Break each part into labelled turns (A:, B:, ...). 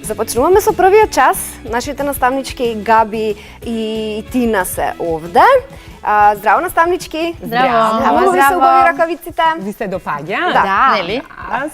A: Започнуваме со првиот час. Нашите наставнички Габи и Тина се овде. Здраво, наставнички!
B: Здраво!
A: Ви се убави ракавиците?
C: Ви се допаѓа?
A: Да.
B: Нели?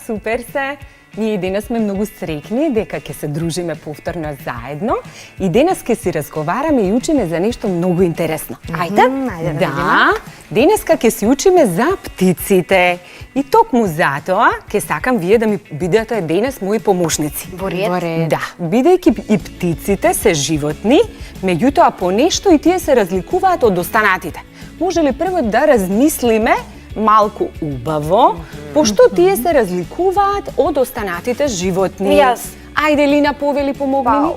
C: Супер се. Ние денес сме многу среќни дека ќе се дружиме повторно заедно и денес ќе си разговараме и учиме за нешто многу интересно.
A: Ајде да
C: Да, денеска ќе си учиме за птиците. И токму затоа ќе сакам вие да ми бидете денес мои помошници.
A: Во ред.
C: Да, бидејќи и птиците се животни, меѓутоа по нешто и тие се разликуваат од останатите. Може ли прво да размислиме малку убаво, пошто тие се разликуваат од останатите животни?
A: Јас.
C: Ајде, Лина, повели, помогни ми.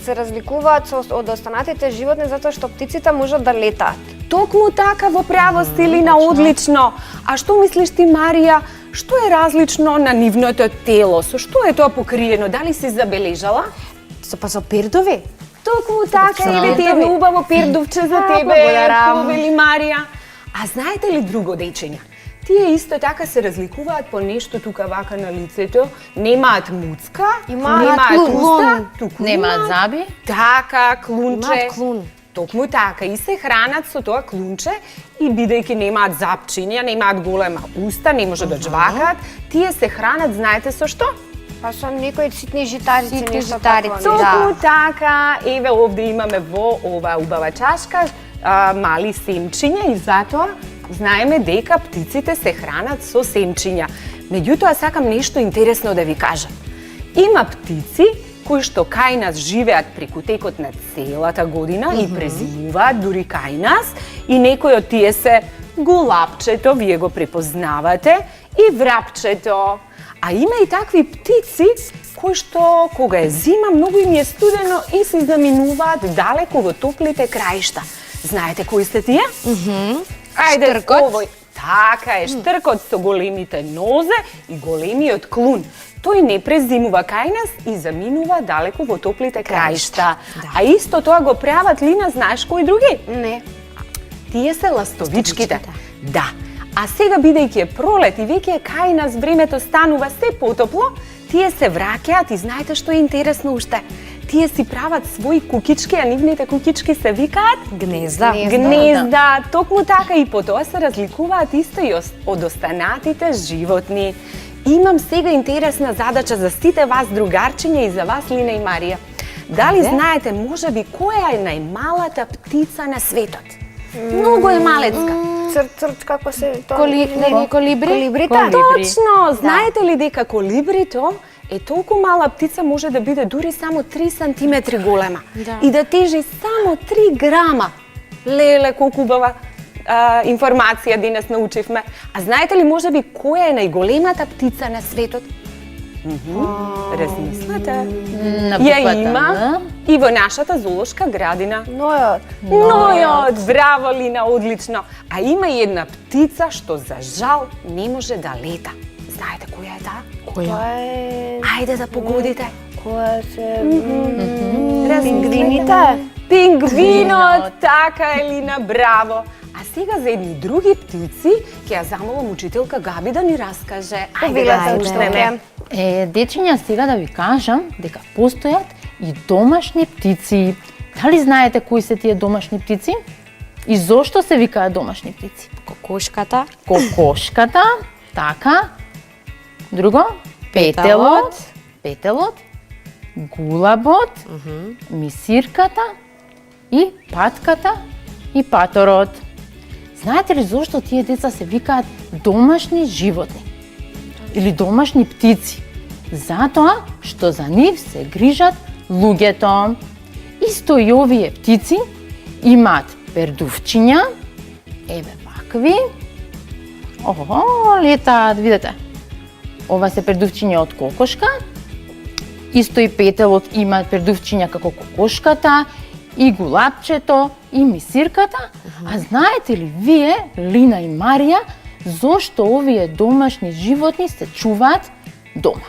A: Се разликуваат од останатите животни затоа што птиците можат да летаат.
C: Токму така, во право си, Лина, одлично. А што мислиш ти, Марија, што е различно на нивното тело? Со што е тоа покриено? Дали си забележала?
A: Со пердови?
C: Токму така, еве ти едно убаво пердовче за тебе,
A: благодарам.
C: повели Марија. А знаете ли друго, дечења? Тие исто така се разликуваат по нешто тука вака на лицето. Немаат муцка,
A: Имаат
C: немаат
A: клун.
C: уста, туку
B: Немаат заби?
C: Така, клунче.
A: Имаат клун.
C: Токму така, и се хранат со тоа клунче и бидејќи немаат запчиња, немаат голема уста, не може да джвакаат, тие се хранат, знаете со што?
A: Па со некои ситни житарици,
B: Ситни
A: нешто
B: житарици,
A: такво.
C: Токму така, еве овде имаме во оваа убава чашка мали семчиња и затоа знаеме дека птиците се хранат со семчиња. Меѓутоа сакам нешто интересно да ви кажам. Има птици кои што кај нас живеат преку текот на целата година и презимуваат дури кај нас, и некои од тие се голапчето, вие го препознавате, и врапчето. А има и такви птици кои што кога е зима многу им е студено и се заминуваат далеко во топлите краишта. Знаете кои сте тие? Ајде,
B: Штркот.
C: овој. Така е, штркот со големите нозе и големиот клун. Тој не презимува кај нас и заминува далеко во топлите краишта. А исто тоа го прават, Лина, знаеш кои други?
A: Не.
C: Тие се ластовичките. Да. А сега, бидејќи е пролет и веќе кај нас времето станува се потопло, тие се враќаат и знаете што е интересно уште? Тие си прават своји кукички, а нивните кукички се викаат
B: Гнезда.
C: гнезда. Токму така и по тоа се разликуваат исто и од останатите животни. Имам сега интересна задача за сите вас, другарчиња, и за вас, Лина и Марија. Дали знаете, можеби, која е најмалата птица на светот? Многу е малецка.
A: Црт, како се тоа?
B: Колибри?
A: Колибрита?
C: Точно! Знаете ли дека колибрито е толку мала птица, може да биде дури само 3 сантиметри голема и да тежи само 3 грама. Леле, колку убава информација денес научивме. А знаете ли можеби која е најголемата птица на светот? Размислете.
B: На
C: Ја
B: буквата
C: има
B: Н.
C: и во нашата зоолошка градина.
A: Нојот.
C: Нојот, браво, Лина, одлично. А има и една птица што за жал не може да лета. Знаете која е таа?
A: Тоа е...
C: Ајде да погодите.
A: Која се...
C: Пингвините. Пингвинот, така е, Лина, браво. А сега за едни други птици ќе ја замолам учителка Габи да ни раскаже. Ајде да слушнеме.
B: Дечиња, сега да ви кажам дека постојат и домашни птици. Дали знаете кои се тие домашни птици? И зошто се викаат домашни птици?
A: Кокошката.
B: Кокошката, така. Друго? Петелот, гулабот, мисирката и патката и паторот. Знаете ли зошто тие деца се викаат домашни животни? Или домашни птици? Затоа што за нив се грижат луѓето. Исто и овие птици имаат пердувчиња, еве вакви. Летаат, видете. Ова се пердувчиња од кокошка. Исто и петелот имаат пердувчиња како кокошката, и гулапчето, и мисирката. А знаете ли вие, Лина и Марија, зошто овие домашни животни се чуваат дома?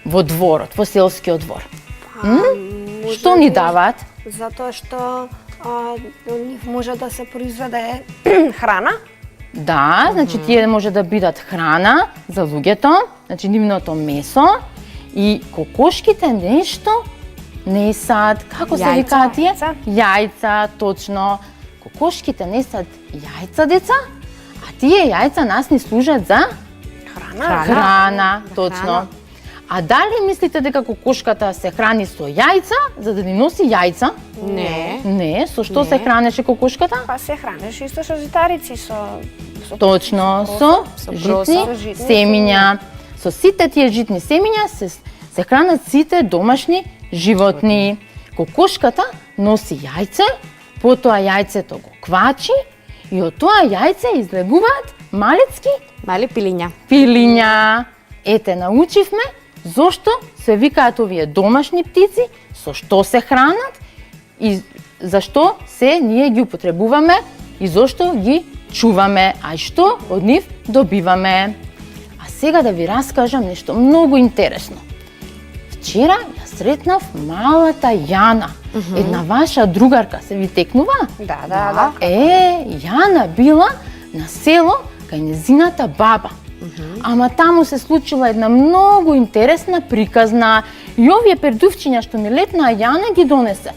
B: Во дворот, во селскиот двор. Што ни даваат?
A: Затоа што од нив може да се произведе храна.
B: Да, значи тие може да бидат храна за луѓето, значи нивното месо, И кокошките нешто несат, како се
A: Јајца.
B: викаат тие? Јајца, точно. Кокошките несат јајца, деца, а тие јајца нас ни служат за храна, точно. А дали мислите дека кокошката се храни со јајца, за да ни носи јајца?
A: Не.
B: Не, со што
A: Не.
B: се хранеше кокошката?
A: Па се хранеш исто со житарици, со
B: Точно, со
A: со
B: житни
A: проса, со житни
B: семиња. Со сите тие житни семиња се хранат сите домашни животни. Кокошката носи јајце, потоа јајцето го квачи и од тоа јајце излегуваат малецки
A: мали пилиња.
B: пилиња. Ете, научивме зошто се викаат овие домашни птици, со што се хранат и зашто се ние ги употребуваме и зошто ги чуваме, а и што од нив добиваме. А сега да ви раскажам нешто многу интересно. Вчера ја сретнав малата Јана, една ваша другарка, се ви текнува?
A: Да.
B: Јана била на село кај незината баба. Ама таму се случила една многу интересна приказна и овие пердувчиња што ми летнаа Јана ги донесе.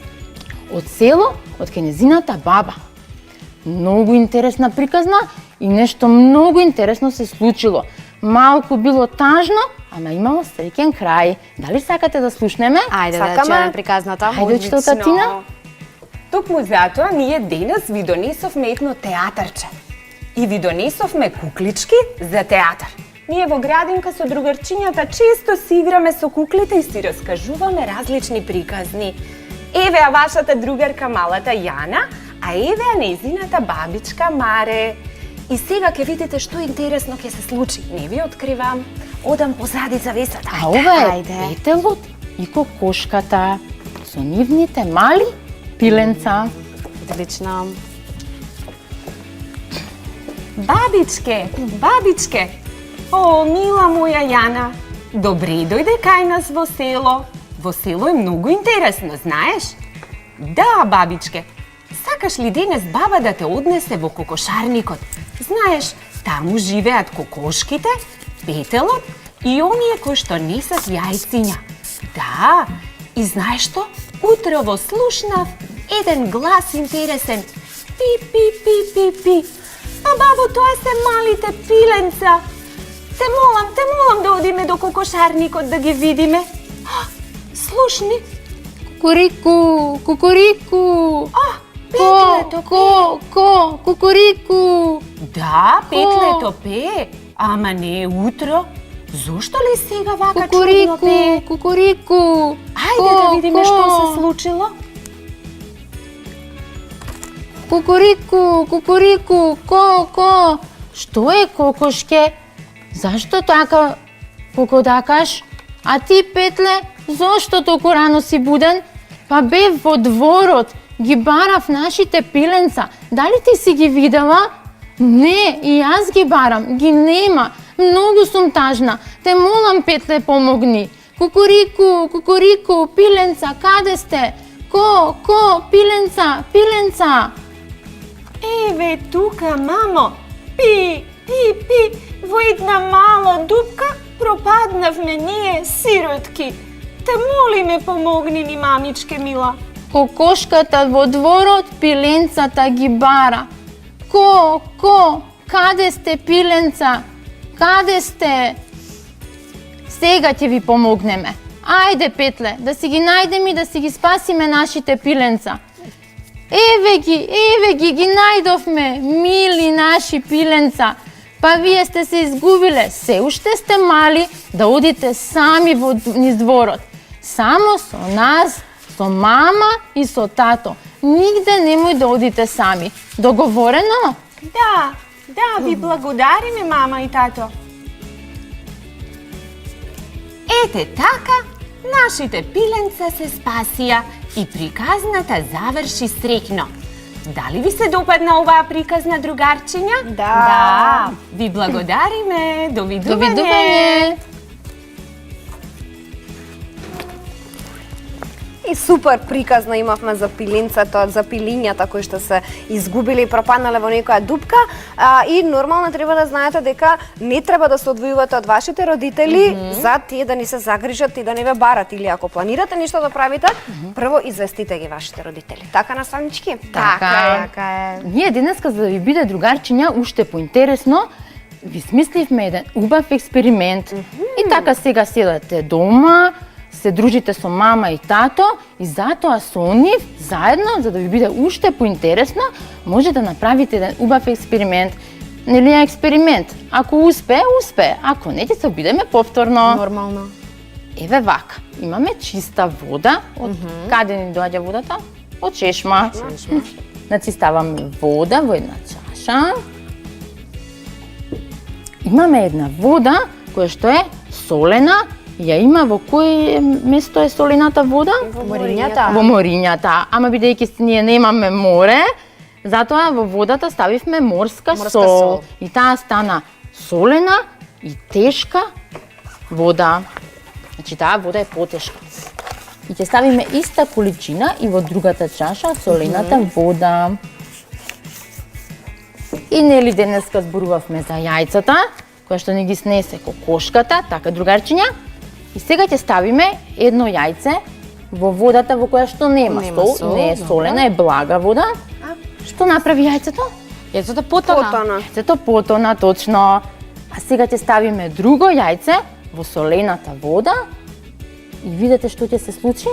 B: Од село, од кај незината баба. Многу интересна приказна и нешто многу интересно се случило. Малку било тажно, ама имало среќен крај. Дали сакате да слушнеме?
A: Ајде да
C: Сакаме.
A: чуеме приказната.
B: Ајде, учителка Тина.
C: Токму затоа ние денес ви донесовме едно театарче. И ви донесовме куклички за театар. Ние во градинка со другарчињата често си играме со куклите и си раскажуваме различни приказни. Еве а вашата другарка малата Јана, а еве а незината бабичка Маре. И сега ќе видите што интересно ќе се случи. Не ви откривам. Одам позади завесата.
B: А ова е
A: ајде.
B: петелот и кокошката со нивните мали пиленца.
A: Одлично.
C: Бабичке, о, мила моја Јана, добре дојде кај нас во село. Во село е многу интересно, знаеш? Да, бабичке, сакаш ли денес баба да те однесе во кокошарникот? Знаеш, таму живеат кокошките, петелот и оние кои што несат јајциња. Да, и знаеш што? Утрово слушнав еден глас интересен. Пи, пи, пи, пи, пи. А бабо, тоа се малите пиленца. Те молам да одиме до кокошарникот да ги видиме. Слушни.
B: Кукурику, кукурику.
C: Петлето
B: кукурику.
C: Да, петлето пее, ама не е утро. Зошто ли сега вака чудно
B: Кукурику,
C: пее?
B: кукурику.
C: Ајде да видиме што се случило.
B: Кукурику, кукурику, ко. Што е, кокошке? Зашто така кокодакаш? А ти, Петле, зошто толку рано си буден? Па бев во дворот, ги барав нашите пиленца. Дали ти си ги видела? Не, и јас ги барам, ги нема. Многу сум тажна. Те молам, Петле, помогни. Кукурику, кукурику, пиленца, каде сте? Ко, пиленца.
C: Еве тука, мамо. Пи, во една мала дупка пропаднавме ние, сиротки. Те молиме, помогни ни, мамичке мила.
B: Кокошката во дворот пиленцата ги бара. Ко, каде сте, пиленца? Каде сте? Сега ќе ви помогнеме. Ајде, Петле, да си ги најдеме и да си ги спасиме нашите пиленца. Еве ги најдовме, мили наши пиленца. Па вие сте се изгубиле, се уште сте мали да одите сами низ дворот. Само со нас, со мама и со тато. Нигде немој да одите сами. Договорено?
C: Да, ви благодариме, мама и тато. Ете така, нашите пиленца се спасија и приказната заврши среќно. Дали ви се допадна оваа приказна, другарчиња?
A: Да.
C: Ви благодариме. Довидување.
B: Довидување.
A: И супер приказно имавме за пилинцето, за пилињата кои што се изгубили и пропаднале во некоја дупка. И нормално треба да знаете дека не треба да се одвојувате од вашите родители за тие да не се загрижат и да не ве барат. Или ако планирате нешто да правите, прво известите ги вашите родители. Така, наставнички?
B: Така
C: е.
B: Ние денеска, за да ви биде другарчиња уште поинтересно, ви смисливме еден убав експеримент. И така сега седате дома, се дружите со мама и тато и затоа со нив заедно, за да ви биде уште поинтересно, може да направите еден убав експеримент. Нели е експеримент? Ако успее, успее. Ако не, ќе се обидеме повторно.
C: Нормално.
B: Еве вака, имаме чиста вода. Од каде ни доаѓа водата? Од чешма. Значи ставаме вода во една чаша. Имаме една вода која што е солена. Ја има во кој место е солената вода?
A: Во морињата.
B: Во морињата. Ама бидејќи ние немаме море, затоа во водата ставивме морска сол. И таа стана солена и тешка вода. Значи таа вода е потешка. И ќе ставиме иста количина и во другата чаша солената вода. И нели денеска зборувавме за јајцата, која што ни ги снесе кокошката, така другарчиња. И сега ќе ставиме едно јајце во водата во која што нема сол, не е солена, е блага вода. Што направи јајцето?
D: Јајцето потона.
B: Јајцето потона, точно. А сега ќе ставиме друго јајце во солената вода и видите што ќе се случи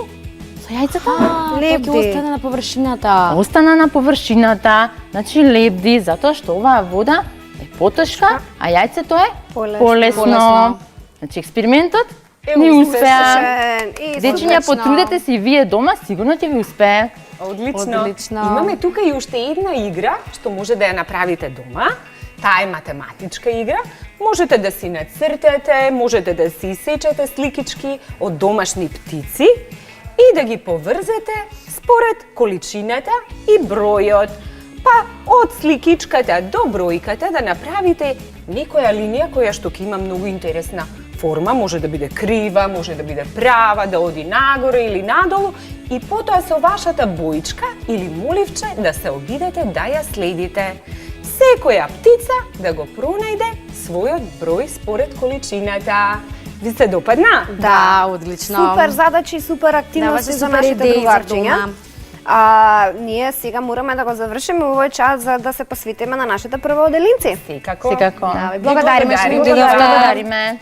B: со јајцето?
D: Лепди. Тој ќе остане на површината.
B: Остана на површината, значи лебди, затоа што оваа вода е потешка, а јајцето е полесно. Значи експериментот ни успеа. Дечиња, потрудете се и вие дома, сигурно ќе ви успее.
C: Одлично. Имаме тука и уште една игра што може да ја направите дома. Таа е математичка игра. Можете да си нацртате, можете да си исечете сликички од домашни птици и да ги поврзете според количината и бројот. Па од сликичката до бројката да направите некоја линија која што ќе има многу интересна форма, може да биде крива, може да биде права, да оди нагоре или надолу и потоа со вашата боичка или моливче да се обидете да ја следите. Секоја птица да го пронајде својот број според количината. Ви се допадна?
D: Да, одлично.
A: Супер задачи, супер активности за
D: супер
A: нашите
D: идеи за
A: другарчиња.
D: дома.
A: Ние сега мораме да го завршиме овој час за да се посветиме на нашите првооделинци.
C: Секако.
B: Секако.
A: Да, ви благодариме што ни
B: Благодариме.